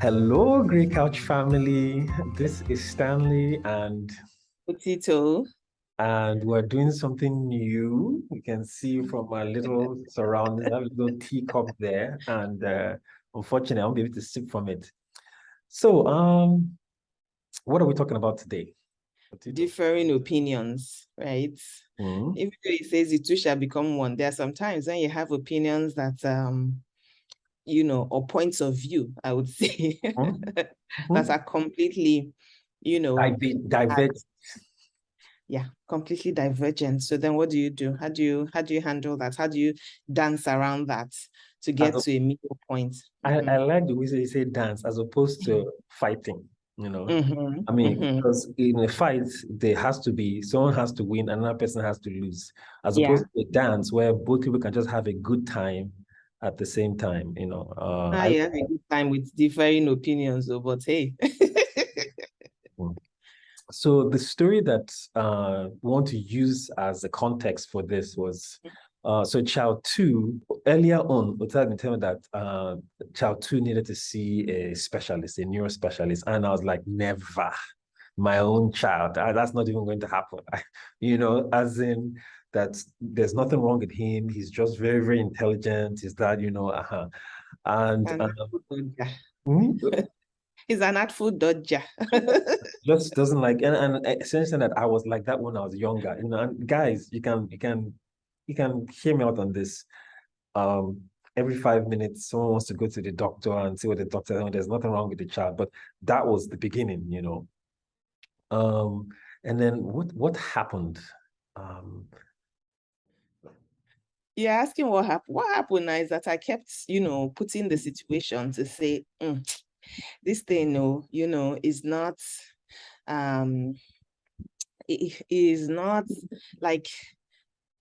Hello, Grey Couch family. This is Stanley, Potato. and we're doing something new. You can see from our little surroundings, I have a little teacup there, and unfortunately, I won't be able to sip from it. So, what are we talking about today, Potato? Differing opinions, right? Hmm. Even though it says the two shall become one, there are some times when you have opinions that or points of view, I would say, Hmm. that Hmm. are completely, you know, Diverge. completely divergent. So then what do you do? How do you handle that? How do you dance around that to As get a, to a middle point? I like the way you say dance as opposed to fighting, you know. Mm-hmm. I mean, Mm-hmm. because in a fight, there has to be someone has to win, another person has to lose, as Yeah. opposed to a dance where both people can just have a good time at the same time. You have a good time with differing opinions, but hey. So the story that we want to use as the context for this was so child two earlier on, Otal told me that child two needed to see a specialist, a neurospecialist, and I was like, never. My own child. That's not even going to happen. As in that there's nothing wrong with him. He's just very, very intelligent. His dad, and An artful dodger. hmm, He's an artful dodger. just doesn't like and essentially that I was like that when I was younger. And guys, you can hear me out on this. Um, every 5 minutes, someone wants to go to the doctor and see what the doctor says. There's nothing wrong with the child, but that was the beginning. Um, and then what happened? Um, You're asking what happened. What happened now is that I kept, putting the situation to say, this thing, no, is not, um, it is not like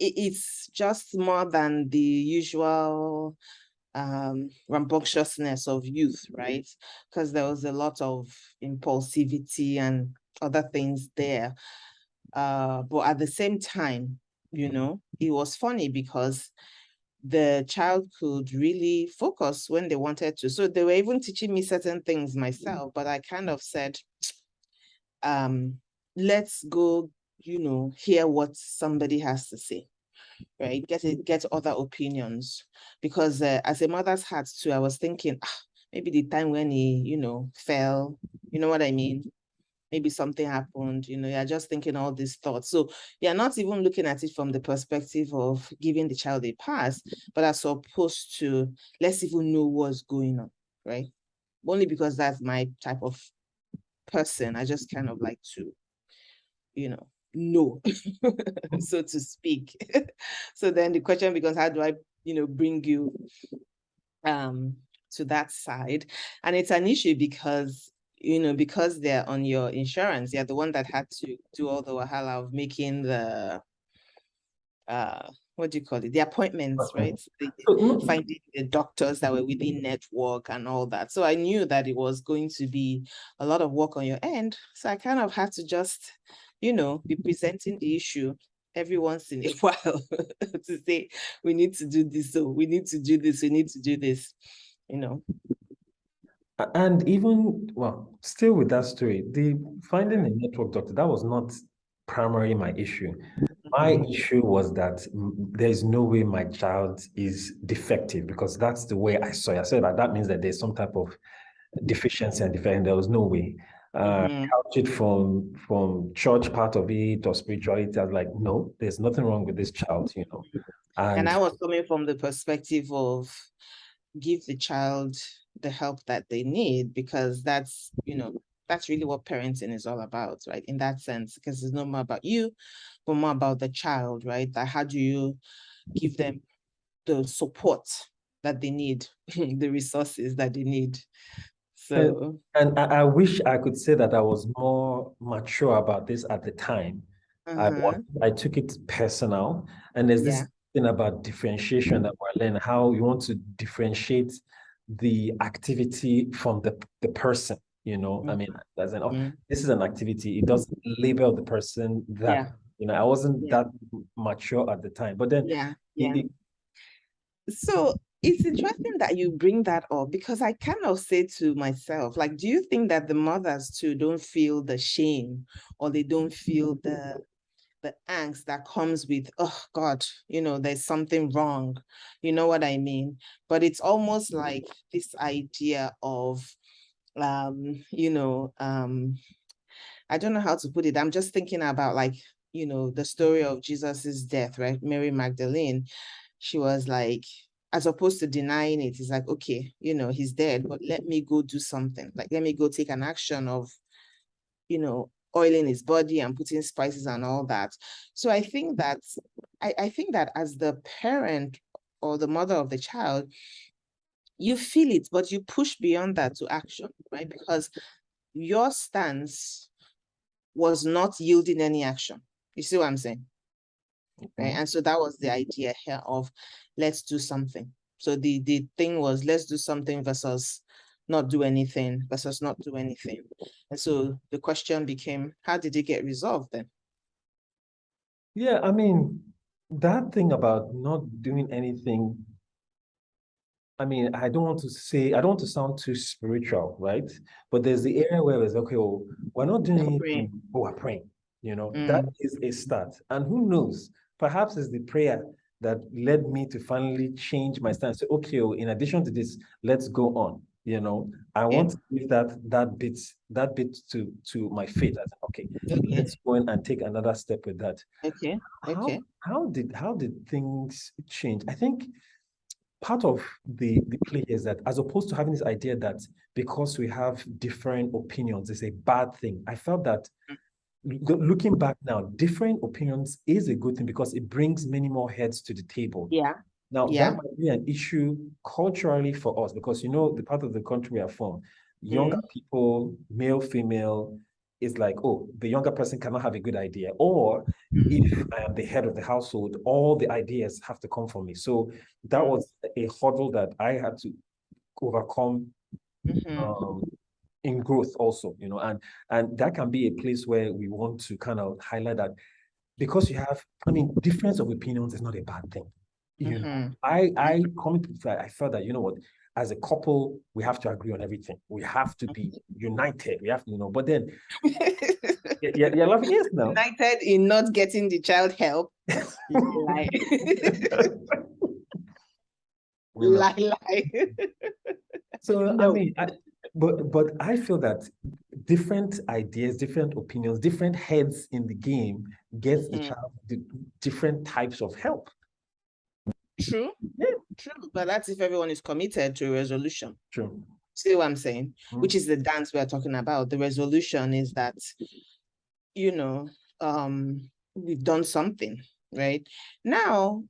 it's just more than the usual rambunctiousness of youth, right? Because there was a lot of impulsivity and other things there. But at the same time, it was funny because the child could really focus when they wanted to. So they were even teaching me certain things myself, but I kind of said, let's go, hear what somebody has to say, right? Get other opinions. Because as a mother's heart too, I was thinking, maybe the time when he, fell, you know what I mean? Maybe something happened, you're just thinking all these thoughts. So you're not even looking at it from the perspective of giving the child a pass, but as opposed to let's even know what's going on, right? Only because that's my type of person. I just kind of like to, know, so to speak. So then the question becomes, how do I, bring you um to that side? And it's an issue because because they're on your insurance, you're the one that had to do all the wahala of making the what do you call it, the appointments, right? so no, Finding the doctors that were within network and all that. So I knew that it was going to be a lot of work on your end, so I kind of had to just be presenting the issue every once in a while to say, we need to do this, so we need to do this, we need to do this, you know. and even well, still with that story, the finding a network doctor, that was not primarily my issue. My Mhm. issue was that there's no way my child is defective because that's the way I saw it. I said that means that there's some type of deficiency and defect. There was no way. Mhm. Couch it from church part of it or spirituality. I was like, no, there's nothing wrong with this child. And And I was coming from the perspective of give the child the help that they need, because that's really what parenting is all about, right? In that sense, because it's not more about you, but more about the child, right? That how do you give them the support that they need, the resources that they need. and, So and I wish I could say that I was more mature about this at the time. uh-huh. I took it personal, and there's this Yeah. thing about differentiation that we're learning how you want to differentiate the activity from the person. I mean, as an Mhm. this is an activity. It doesn't label the person that. Yeah. I wasn't Yeah. that mature at the time, but then Yeah. it, Yeah. it So it's interesting that you bring that up, because I kind of say to myself, like, do you think that the mothers too don't feel the shame, or they don't feel the angst that comes with, oh God, there's something wrong, you know what I mean? But it's almost like this idea of, I don't know how to put it. I'm just thinking about, like, the story of Jesus's death, right? Mary Magdalene, she was like, as opposed to denying it, it's like, okay, he's dead, but let me go do something. Like, let me go take an action of, oiling his body and putting spices and all that. So I think that I think that as the parent or the mother of the child, you feel it, but you push beyond that to action, right? Because your stance was not yielding any action. You see what I'm saying? Right? And so that was the idea here of, let's do something. So the thing was, let's do something versus not do anything, versus not do anything. And so the question became, how did it get resolved then? Yeah, I mean, that thing about not doing anything, I mean, I don't want to sound too spiritual, right? But there's the area where it's okay, well, we're not doing anything, but we're praying. That is a start. And who knows, perhaps it's the prayer that led me to finally change my stance. So, okay, well, in addition to this, let's go on. I want to give that bit to my faith. Okay, let's go in and take another step with that. Okay. How did things change? I think part of the play is that, as opposed to having this idea that because we have different opinions is a bad thing, I felt that looking back now, different opinions is a good thing because it brings many more heads to the table. Yeah. Now, that might be an issue culturally for us because, the part of the country we are from, younger people, male, female, is like, oh, the younger person cannot have a good idea. Or if I am the head of the household, all the ideas have to come from me. So that was a hurdle that I had to overcome in growth also, and that can be a place where we want to kind of highlight that because difference of opinions is not a bad thing. I come to that. I felt that, what, as a couple, we have to agree on everything. We have to be united. We have to, but then you're laughing. Yes, now. United in not getting the child help. Lie. Lie. So no. But I feel that different ideas, different opinions, different heads in the game gets the child different types of help. True. Yeah. True. But that's if everyone is committed to a resolution. True. See what I'm saying? Which is the dance we're talking about. The resolution is that, we've done something, right? Now,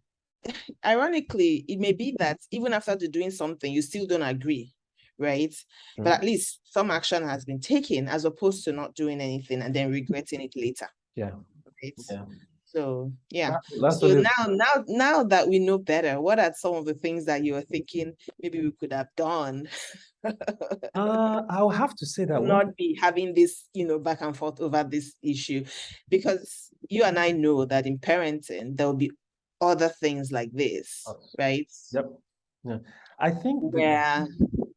ironically, it may be that even after doing something, you still don't agree, right? But at least some action has been taken, as opposed to not doing anything and then regretting it later. Yeah. Right? Yeah. So so now that we know better, what are some of the things that you are thinking maybe we could have done? I'll have to say that not be having this, back and forth over this issue, because you and I know that in parenting there will be other things like this, right? Yep. Yeah. I think where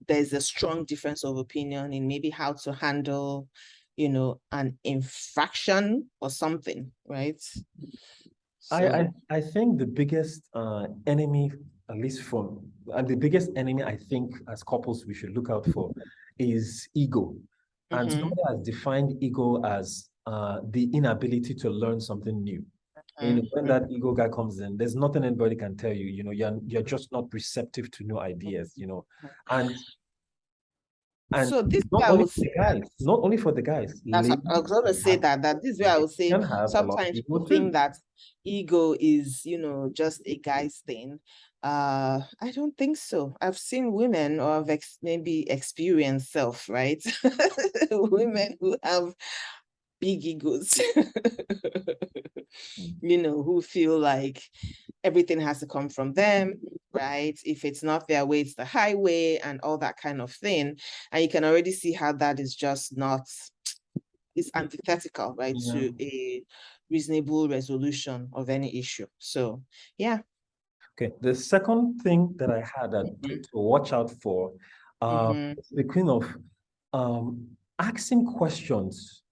there's a strong difference of opinion in maybe how to handle, an infraction or something, right? So I think the biggest enemy, at least the biggest enemy I think as couples we should look out for is ego. And somebody has defined ego as the inability to learn something new. When that ego guy comes in, there's nothing anybody can tell you. You're just not receptive to new ideas. And so this not only for the guys, not only for the guys. That's what I was going to say that this is where I would say sometimes people think that ego is, just a guy's thing. I don't think so. I've seen women, or I've maybe experienced self, right? Women who have big egos, who feel like everything has to come from them, right? If it's not their way, it's the highway and all that kind of thing. And you can already see how that is just not, it's antithetical, right, to a reasonable resolution of any issue. So, yeah. Okay. The second thing that I had to watch out for, the kind of asking questions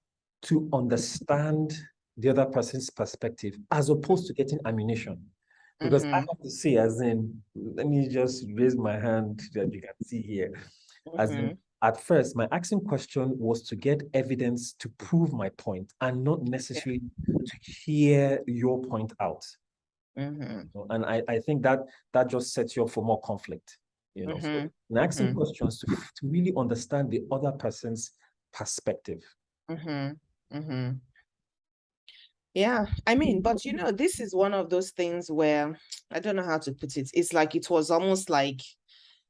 to understand the other person's perspective as opposed to getting ammunition. Because I have to say, as in, let me just raise my hand that you can see here. As in, at first, my asking question was to get evidence to prove my point and not necessarily to hear your point out. And I think that just sets you up for more conflict, you know. So in asking questions to really understand the other person's perspective. Yeah, I mean, but you know, this is one of those things where I don't know how to put it. It's like it was almost like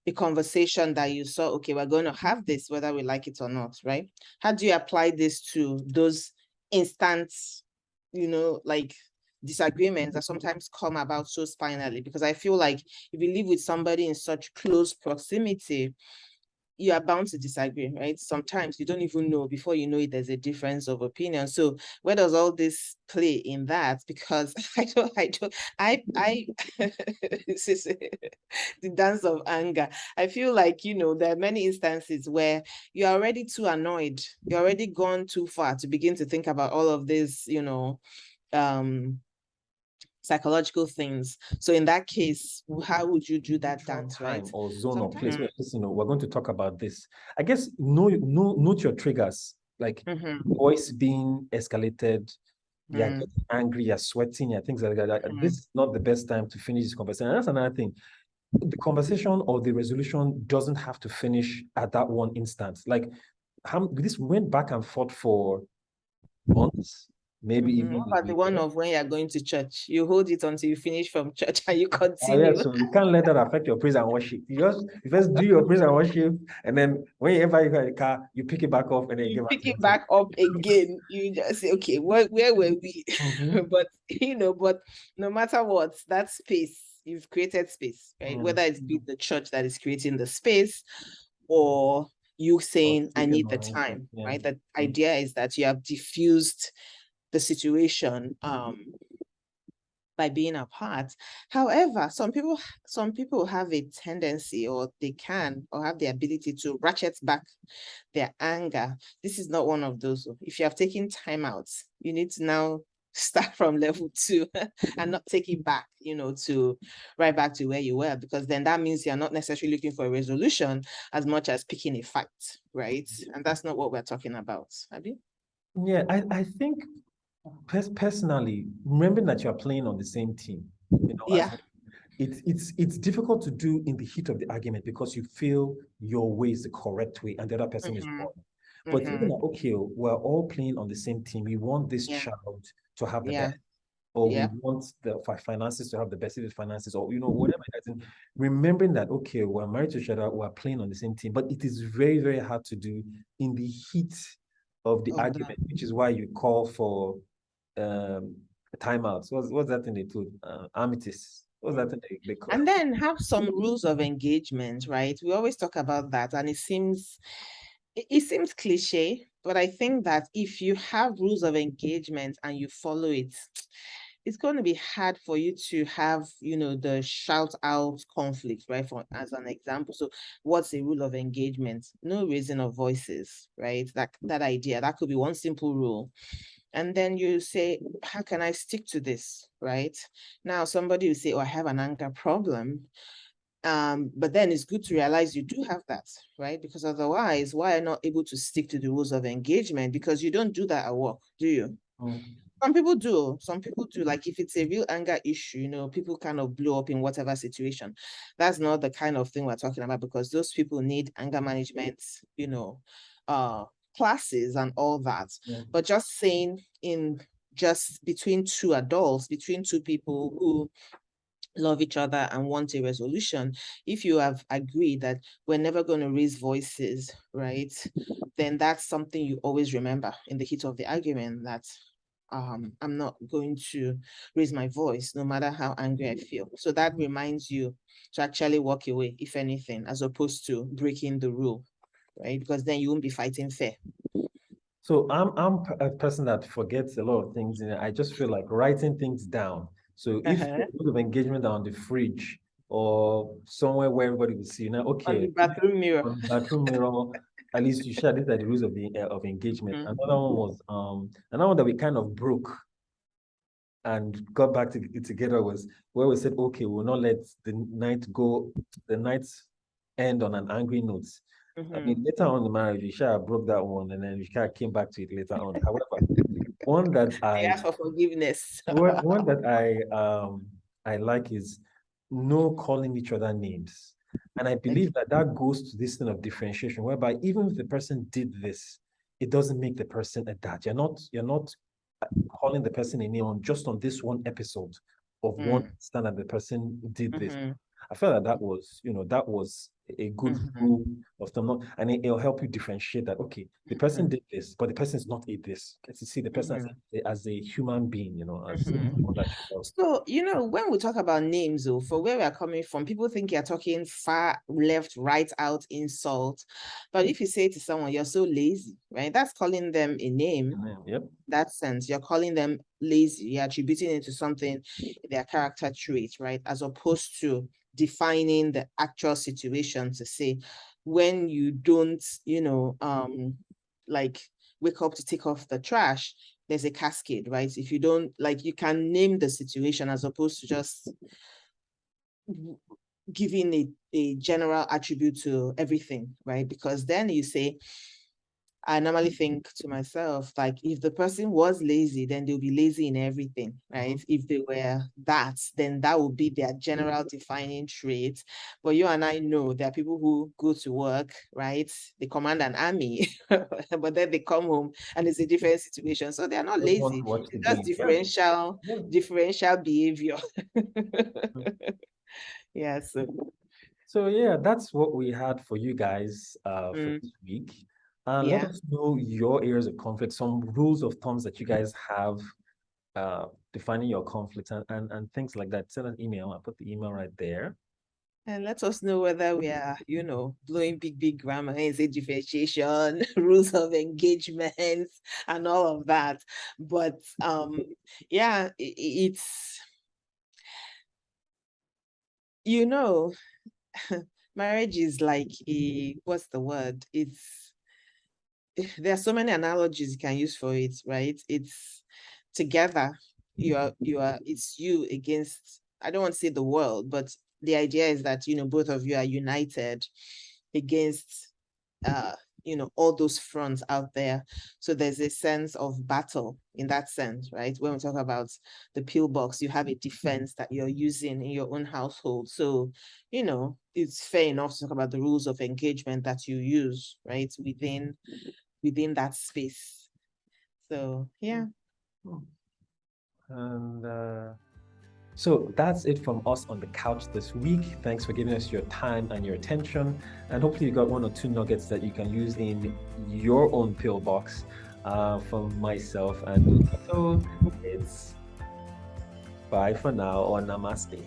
a conversation that you saw, okay, we're going to have this whether we like it or not, right? How do you apply this to those instant, you know, like disagreements that sometimes come about so spinally? Because I feel like if you live with somebody in such close proximity, you are bound to disagree, right? Sometimes you don't even know, before you know it, there's a difference of opinion. So where does all this play in that? Because this is the dance of anger. I feel like, you know, there are many instances where you're already too annoyed. You're already gone too far to begin to think about all of this, you know, psychological things. So in that case, how would you do that dance, right? Or zone or place where, you know, we're going to talk about this. I guess note your triggers, like voice being escalated, you're getting angry, you're sweating, you're things like that. This is not the best time to finish this conversation. And that's another thing. The conversation or the resolution doesn't have to finish at that one instance. Like this went back and forth for months, maybe even. But the one of when you're going to church, you hold it until you finish from church and you continue. Yeah, so you can't let that affect your praise and worship. You first do your praise and worship, and then whenever you got a car, you pick it back up and then you pick it back up again. You just say, okay, where were we? But you know, but no matter what, that space, you've created space, right? Whether it's be the church that is creating the space, or you saying, I need the time, right? The idea is that you have diffused the situation by being apart. However, some people have a tendency, or they can, or have the ability to ratchet back their anger. This is not one of those. If you have taken time out, you need to now start from level 2 and not take it back, you know, to right back to where you were, because then that means you're not necessarily looking for a resolution as much as picking a fight, right? And that's not what we're talking about, Abby. Yeah, I think personally, remembering that you're playing on the same team, you know, Yeah. It's difficult to do in the heat of the argument because you feel your way is the correct way and the other person is wrong. But even like, okay, we're all playing on the same team. We want this child to have the best, or we want the finances to have the best of the finances, or you know, whatever it is. Remembering that, okay, we're married to each other, we're playing on the same team, but it is very, very hard to do in the heat of the argument, which is why you call for timeouts. What's that thing they do? Amities. What's that thing they call? And then have some rules of engagement, right? We always talk about that, and it seems cliche, but I think that if you have rules of engagement and you follow it, it's going to be hard for you to have, you know, the shout out conflict, right? For as an example. So what's a rule of engagement? No raising of voices, right? That idea, that could be one simple rule. And then you say, how can I stick to this, right? Now somebody will say, oh, I have an anger problem. But then it's good to realize you do have that, right? Because otherwise, why are you not able to stick to the rules of engagement? Because you don't do that at work, do you? Some people do. Some people do. Like if it's a real anger issue, you know, people kind of blow up in whatever situation. That's not the kind of thing we're talking about, because those people need anger management, you know, classes and all that. But just saying, in just between two adults, between two people who love each other and want a resolution, if you have agreed that we're never going to raise voices, right, then that's something you always remember in the heat of the argument, that I'm not going to raise my voice no matter how angry I feel. So that reminds you to actually walk away, if anything, as opposed to breaking the rule, right? Because then you won't be fighting fair. So I'm a person that forgets a lot of things, and I just feel like writing things down So if the rules of engagement are on the fridge or somewhere where everybody will see, now, okay, on the bathroom mirror. on the bathroom mirror, at least you share. These are the rules of engagement. Another one was another one that we kind of broke and got back together was where we said, okay, we'll not let the night end on an angry note. I mean, later on in the marriage, we broke that one, and then we came back to it later on. However, one that I ask for forgiveness. one that I like is no calling each other names. And I believe that goes to this thing of differentiation, whereby even if the person did this, it doesn't make the person a dad. You're not calling the person a name just on this one episode of one stand that the person did this. I felt that was a good rule of thumb, and it'll help you differentiate that, okay, the person did this, but the person is not this. Get to see the person as a human being, as someone that should help. So, when we talk about names, though, for where we are coming from, people think you're talking far left, right, out, insult. But if you say to someone, you're so lazy, right? That's calling them a name. Yep. That sense, you're calling them lazy, you're attributing it to something, their character trait, right? As opposed to defining the actual situation to say, when you don't, like wake up to take off the trash, there's a cascade, right? If you don't, you can name the situation as opposed to just giving a general attribute to everything, right? Because then you say, I normally think to myself, if the person was lazy, then they'll be lazy in everything, right? If they were that, then that would be their general defining trait. But you and I know there are people who go to work, right? They command an army, but then they come home and it's a different situation. So they're not lazy. It's just differential behavior. Yeah. So yeah, that's what we had for you guys for this week. Let us know your areas of conflict, some rules of thumbs that you guys have defining your conflicts and things like that. Send an email. I'll put the email right there. And let us know whether we are, blowing big grammar and say differentiation, rules of engagement, and all of that. But yeah, it's marriage is like what's the word? There are so many analogies you can use for it, right? It's together. It's you against, I don't want to say the world, but the idea is that both of you are united against all those fronts out there. So there's a sense of battle in that sense, right? When we talk about the pillbox, you have a defense that you're using in your own household. So it's fair enough to talk about the rules of engagement that you use, right, within that space. So yeah. And so that's it from us on the couch this week. Thanks for giving us your time and your attention, and hopefully you got one or two nuggets that you can use in your own pillbox from myself. And so it's bye for now, or namaste.